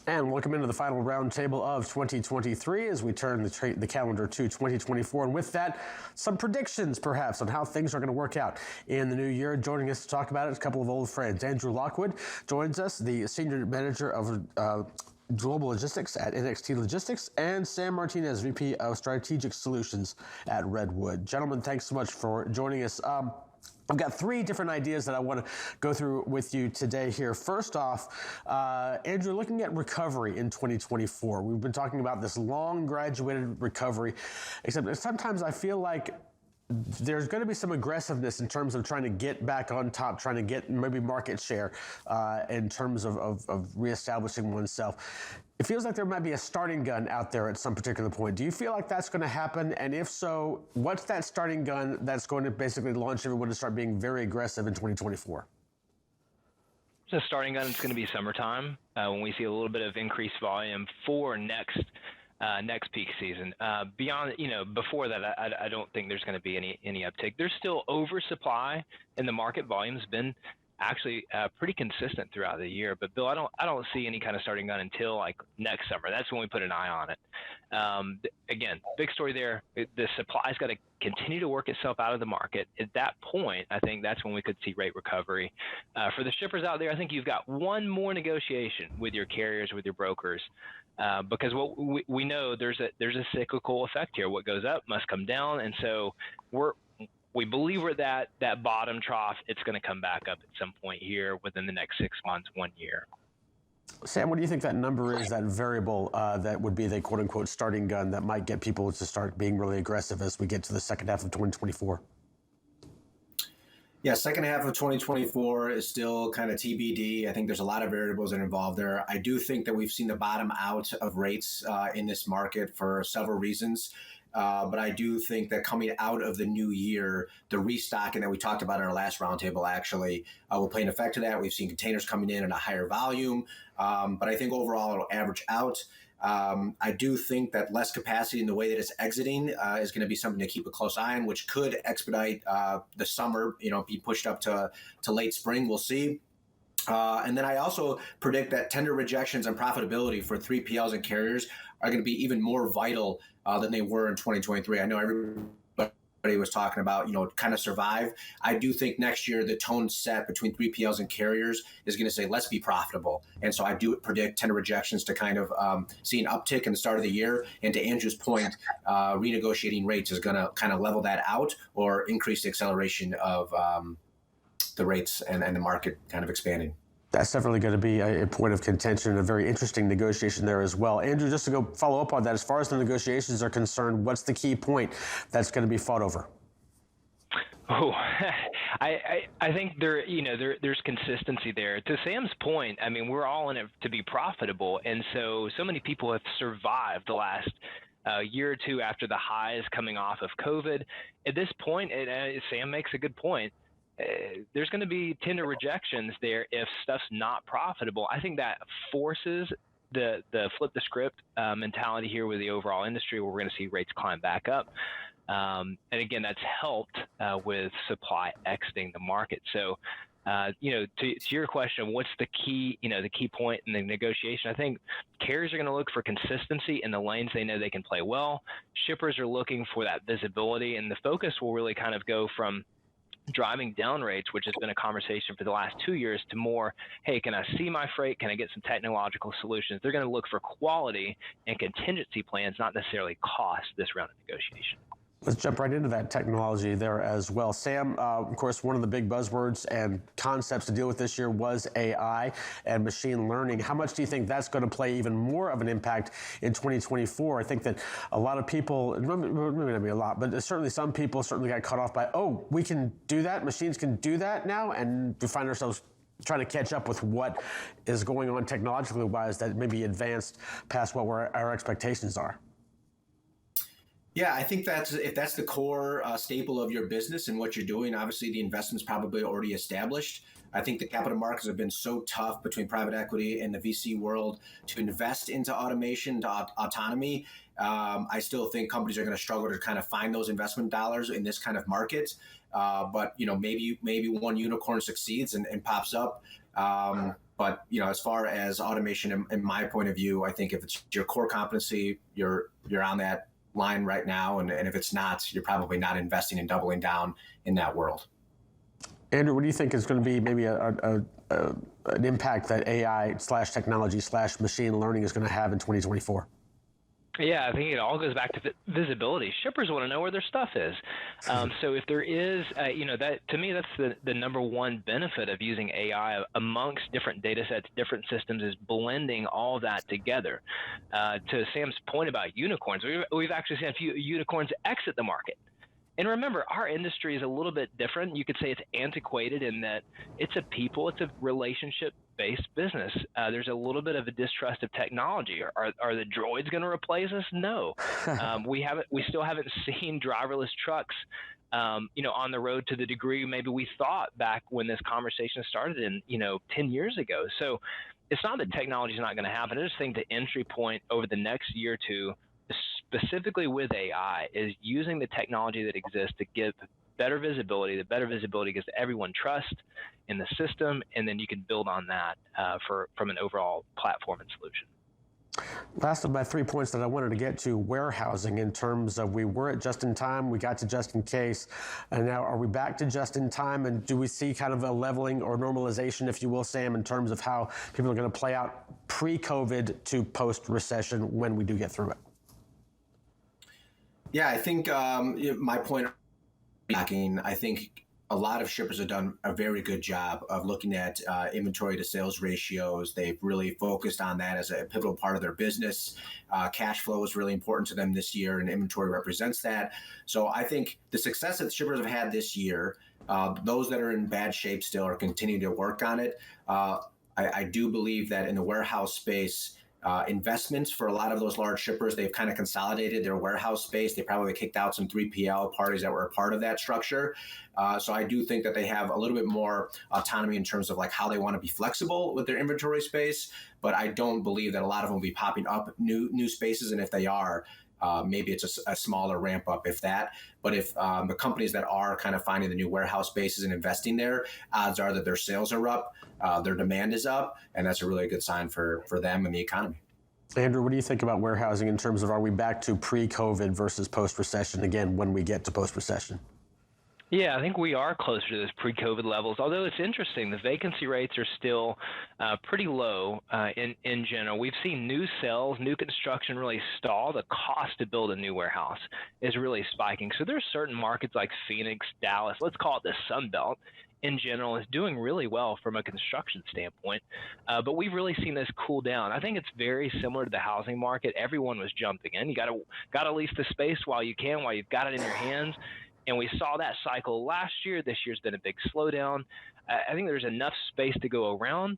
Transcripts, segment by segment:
And welcome into the final roundtable of 2023 as we turn the calendar to 2024. And with that, some predictions perhaps on how things are going to work out in the new year. Joining us to talk about it is a couple of old friends. Andrew Lockwood joins us, the Senior Manager of Global Logistics at NXT Logistics, and Sam Martinez, VP of Strategic Solutions at Redwood. Gentlemen, thanks so much for joining us. I've got three different ideas that I want to go through with you today here. First off, Andrew, looking at recovery in 2024. We've been talking about this long graduated recovery, except sometimes I feel like there's going to be some aggressiveness in terms of trying to get back on top, trying to get maybe market share in terms of reestablishing oneself. It feels like there might be a starting gun out there at some particular point. Do you feel like that's going to happen? And if so, what's that starting gun that's going to basically launch everyone to start being very aggressive in 2024? So starting gun is going to be summertime when we see a little bit of increased volume for next peak season. Beyond, before that, I don't think there's going to be any uptick. There's still oversupply in the market. Volume's been actually pretty consistent throughout the year. But Bill, I don't see any kind of starting gun until like next summer. That's when we put an eye on it. Again, big story there. The supply's got to continue to work itself out of the market. At that point, I think that's when we could see rate recovery. For the shippers out there, I think you've got one more negotiation with your carriers, with your brokers. Because what we know, there's a cyclical effect here. What goes up must come down, and so we believe we're at that bottom trough. It's going to come back up at some point here within the next 6 months, 1 year. Sam, what do you think that number is, that variable that would be the quote-unquote starting gun that might get people to start being really aggressive as we get to the second half of 2024? Yeah, second half of 2024 is still kind of TBD. I think there's a lot of variables that are involved there. I do think that we've seen the bottom out of rates in this market for several reasons. But I do think that coming out of the new year, the restocking that we talked about in our last roundtable actually will play an effect to that. We've seen containers coming in at a higher volume, but I think overall it'll average out. I do think that less capacity in the way that it's exiting is going to be something to keep a close eye on, which could expedite the summer, be pushed up to late spring. We'll see. And then I also predict that tender rejections and profitability for 3PLs and carriers are going to be even more vital than they were in 2023. I know everybody was talking about, kind of survive. I do think next year the tone set between 3PLs and carriers is going to say, let's be profitable. And so I do predict tender rejections to kind of see an uptick in the start of the year. And to Andrew's point, renegotiating rates is going to kind of level that out or increase the acceleration of the rates and the market kind of expanding. That's definitely going to be a point of contention and a very interesting negotiation there as well. Andrew, just to go follow up on that, as far as the negotiations are concerned, what's the key point that's going to be fought over? Oh, I think there's consistency there. To Sam's point, I mean, we're all in it to be profitable, and so many people have survived the last year or two after the highs coming off of COVID. At this point, Sam makes a good point. There's going to be tender rejections there if stuff's not profitable. I think that forces the flip the script mentality here with the overall industry, where we're going to see rates climb back up. And again, that's helped with supply exiting the market. So, to your question, what's the key point in the negotiation? I think carriers are going to look for consistency in the lanes they know they can play well. Shippers are looking for that visibility, and the focus will really kind of go from driving down rates, which has been a conversation for the last 2 years, to more, hey, can I see my freight? Can I get some technological solutions? They're going to look for quality and contingency plans, not necessarily cost, this round of negotiation. Let's jump right into that technology there as well. Sam, of course, one of the big buzzwords and concepts to deal with this year was AI and machine learning. How much do you think that's going to play even more of an impact in 2024? I think that a lot of people, maybe not be a lot, but certainly some people certainly got caught off by, oh, we can do that, machines can do that now, and we find ourselves trying to catch up with what is going on technologically wise that may be advanced past what our expectations are. Yeah, I think if that's the core staple of your business and what you're doing, obviously the investment's probably already established. I think the capital markets have been so tough between private equity and the VC world to invest into automation, to autonomy. I still think companies are going to struggle to kind of find those investment dollars in this kind of market. But maybe one unicorn succeeds and pops up. But as far as automation, in my point of view, I think if it's your core competency, you're on that line right now, and if it's not, you're probably not investing and doubling down in that world. Andrew, what do you think is going to be maybe an impact that AI / technology / machine learning is going to have in 2024? Yeah, I think it all goes back to visibility. Shippers want to know where their stuff is. So if there is, that to me, that's the number one benefit of using AI amongst different data sets, different systems, is blending all that together. To Sam's point about unicorns, we've actually seen a few unicorns exit the market. And remember, our industry is a little bit different. You could say it's antiquated in that it's a relationship-based business. There's a little bit of a distrust of technology. Are the droids going to replace us? No. We still haven't seen driverless trucks, on the road to the degree maybe we thought back when this conversation started 10 years ago. So it's not that technology is not going to happen. I just think the entry point over the next year or two, specifically with AI, is using the technology that exists to give better visibility. The better visibility gives everyone trust in the system, and then you can build on that from an overall platform and solution. Last of my 3 points that I wanted to get to: warehousing, in terms of we were at just in time, we got to just in case, and now are we back to just in time? And do we see kind of a leveling or normalization, if you will, Sam, in terms of how people are going to play out pre-COVID to post-recession when we do get through it? Yeah, I think my point, I think a lot of shippers have done a very good job of looking at inventory to sales ratios. They've really focused on that as a pivotal part of their business. Cash flow is really important to them this year, and inventory represents that. So I think the success that shippers have had this year, those that are in bad shape still are continuing to work on it. I do believe that in the warehouse space, investments for a lot of those large shippers, they've kind of consolidated their warehouse space. They probably kicked out some 3PL parties that were a part of that structure. So I do think that they have a little bit more autonomy in terms of like how they want to be flexible with their inventory space. But I don't believe that a lot of them will be popping up new spaces. And if they are, maybe it's a smaller ramp up, if that. But if the companies that are kind of finding the new warehouse spaces and investing there, odds are that their sales are up, their demand is up, and that's a really good sign for them and the economy. Andrew, what do you think about warehousing in terms of, are we back to pre-COVID versus post-recession again when we get to post-recession? Yeah, I think we are closer to those pre-COVID levels, although it's interesting. The vacancy rates are still pretty low in general. We've seen new sales, new construction really stall. The cost to build a new warehouse is really spiking. So there's certain markets like Phoenix, Dallas, let's call it the Sun Belt, in general, is doing really well from a construction standpoint. But we've really seen this cool down. I think it's very similar to the housing market. Everyone was jumping in. You got to lease the space while you can, while you've got it in your hands. And we saw that cycle last year. This year's been a big slowdown. I think there's enough space to go around.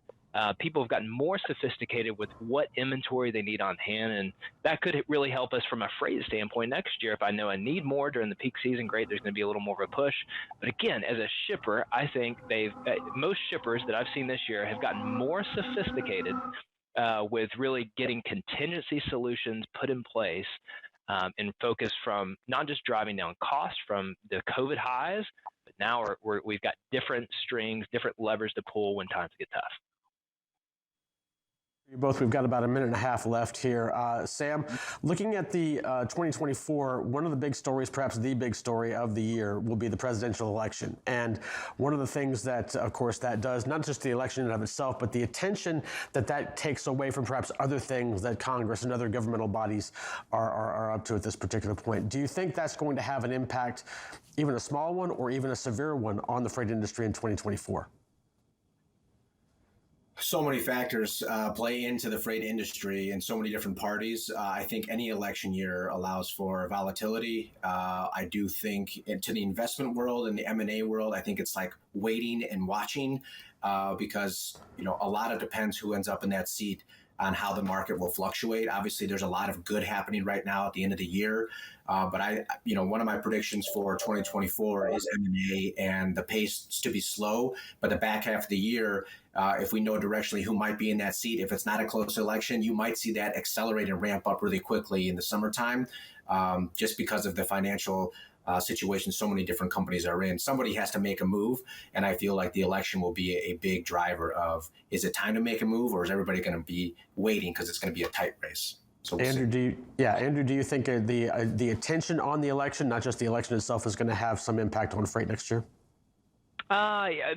People have gotten more sophisticated with what inventory they need on hand, and that could really help us from a freight standpoint next year. If I know I need more during the peak season, great, there's going to be a little more of a push. But again, as a shipper, I think most shippers that I've seen this year have gotten more sophisticated with really getting contingency solutions put in place and focus from not just driving down costs from the COVID highs, but now we've got different strings, different levers to pull when times get tough. We've got about a minute and a half left here. Sam, looking at the 2024, one of the big stories, perhaps the big story of the year, will be the presidential election. And one of the things that, of course, that does, not just the election in and of itself, but the attention that takes away from perhaps other things that Congress and other governmental bodies are up to at this particular point. Do you think that's going to have an impact, even a small one or even a severe one, on the freight industry in 2024? So many factors play into the freight industry and so many different parties. I think any election year allows for volatility. I do think to the investment world and the M&A world, I think it's like waiting and watching because, a lot of depends who ends up in that seat on how the market will fluctuate. Obviously, there's a lot of good happening right now at the end of the year. But one of my predictions for 2024 is M&A and the pace to be slow. But the back half of the year, if we know directionally who might be in that seat, if it's not a close election, you might see that accelerate and ramp up really quickly in the summertime, just because of the financial situation so many different companies are in. Somebody has to make a move, and I feel like the election will be a big driver of, is it time to make a move, or is everybody going to be waiting because it's going to be a tight race? So we'll Andrew, do you think the attention on the election, not just the election itself, is going to have some impact on freight next year?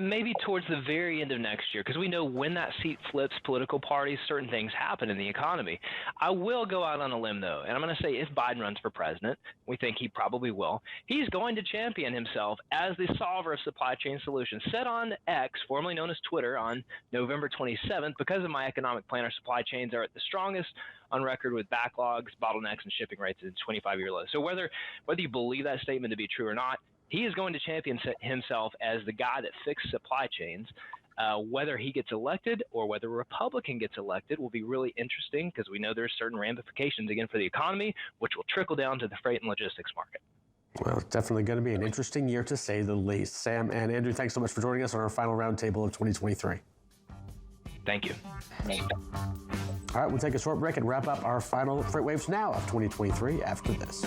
Maybe towards the very end of next year, because we know when that seat flips political parties, certain things happen in the economy. I will go out on a limb, though, and I'm going to say if Biden runs for president, we think he probably will, he's going to champion himself as the solver of supply chain solutions. Said on X, formerly known as Twitter, on November 27th, because of my economic planner, supply chains are at the strongest on record with backlogs, bottlenecks, and shipping rates at 25-year lows. So whether you believe that statement to be true or not, he is going to champion himself as the guy that fixed supply chains. Whether he gets elected or whether a Republican gets elected will be really interesting, because we know there's certain ramifications, again, for the economy, which will trickle down to the freight and logistics market. Well, it's definitely going to be an interesting year, to say the least. Sam and Andrew, thanks so much for joining us on our final roundtable of 2023. Thank you. All right, we'll take a short break and wrap up our final Freight Waves Now of 2023 after this.